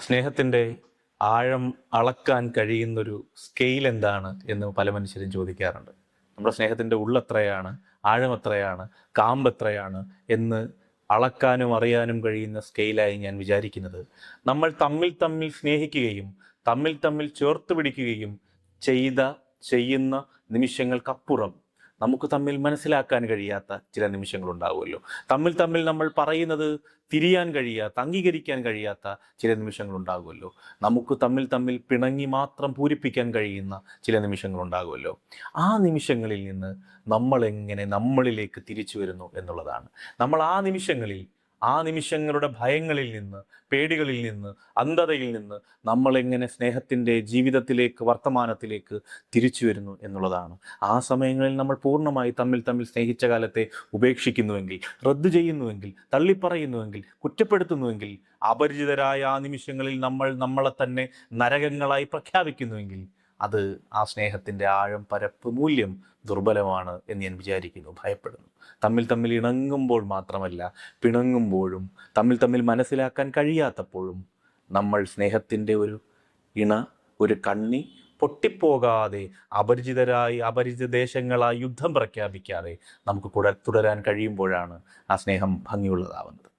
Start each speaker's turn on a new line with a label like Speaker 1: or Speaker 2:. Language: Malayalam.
Speaker 1: സ്നേഹത്തിൻ്റെ ആഴം അളക്കാൻ കഴിയുന്നൊരു സ്കെയിൽ എന്താണ് എന്ന് പല മനുഷ്യരും ചോദിക്കാറുണ്ട്. നമ്മുടെ സ്നേഹത്തിൻ്റെ ഉള്ളെത്രയാണ്, ആഴം എത്രയാണ്, കാമ്പ് എത്രയാണ് എന്ന് അളക്കാനും അറിയാനും കഴിയുന്ന സ്കെയിലായി ഞാൻ വിചാരിക്കുന്നത്, നമ്മൾ തമ്മിൽ തമ്മിൽ സ്നേഹിക്കുകയും തമ്മിൽ തമ്മിൽ ചേർത്ത് പിടിക്കുകയും ചെയ്യുന്ന നിമിഷങ്ങൾക്കപ്പുറം നമുക്ക് തമ്മിൽ മനസ്സിലാക്കാൻ കഴിയാത്ത ചില നിമിഷങ്ങളുണ്ടാവുമല്ലോ. തമ്മിൽ തമ്മിൽ നമ്മൾ പറയുന്നത് തിരിയാൻ കഴിയാത്ത, അംഗീകരിക്കാൻ കഴിയാത്ത ചില നിമിഷങ്ങളുണ്ടാകുമല്ലോ. നമുക്ക് തമ്മിൽ തമ്മിൽ പിണങ്ങി മാത്രം പൂരിപ്പിക്കാൻ കഴിയുന്ന ചില നിമിഷങ്ങളുണ്ടാകുമല്ലോ. ആ നിമിഷങ്ങളിൽ നിന്ന് നമ്മൾ എങ്ങനെ നമ്മളിലേക്ക് തിരിച്ചു വരുന്നു എന്നുള്ളതാണ്. നമ്മൾ ആ നിമിഷങ്ങളുടെ ഭയങ്ങളിൽ നിന്ന്, പേടികളിൽ നിന്ന്, അന്ധതയിൽ നിന്ന് നമ്മളെങ്ങനെ സ്നേഹത്തിൻ്റെ ജീവിതത്തിലേക്ക്, വർത്തമാനത്തിലേക്ക് തിരിച്ചു വരുന്നു എന്നുള്ളതാണ്. ആ സമയങ്ങളിൽ നമ്മൾ പൂർണ്ണമായി തമ്മിൽ തമ്മിൽ സ്നേഹിച്ച കാലത്തെ ഉപേക്ഷിക്കുന്നുവെങ്കിൽ, റദ്ദ് ചെയ്യുന്നുവെങ്കിൽ, തള്ളിപ്പറയുന്നുവെങ്കിൽ, കുറ്റപ്പെടുത്തുന്നുവെങ്കിൽ, അപരിചിതരായ ആ നിമിഷങ്ങളിൽ നമ്മൾ നമ്മളെ തന്നെ നരകങ്ങളായി പ്രഖ്യാപിക്കുന്നുവെങ്കിൽ, അത് ആ സ്നേഹത്തിൻ്റെ ആഴം, പരപ്പ്, മൂല്യം ദുർബലമാണ് എന്ന് ഞാൻ വിചാരിക്കുന്നു, ഭയപ്പെടുന്നു. തമ്മിൽ തമ്മിൽ ഇണങ്ങുമ്പോൾ മാത്രമല്ല, പിണങ്ങുമ്പോഴും തമ്മിൽ തമ്മിൽ മനസ്സിലാക്കാൻ കഴിയാത്തപ്പോഴും നമ്മൾ സ്നേഹത്തിൻ്റെ ഒരു കണ്ണി പൊട്ടിപ്പോകാതെ, അപരിചിത ദേശങ്ങളായി യുദ്ധം പ്രഖ്യാപിക്കാതെ നമുക്ക് തുടരാൻ കഴിയുമ്പോഴാണ് ആ സ്നേഹം ഭംഗിയുള്ളതാവുന്നത്.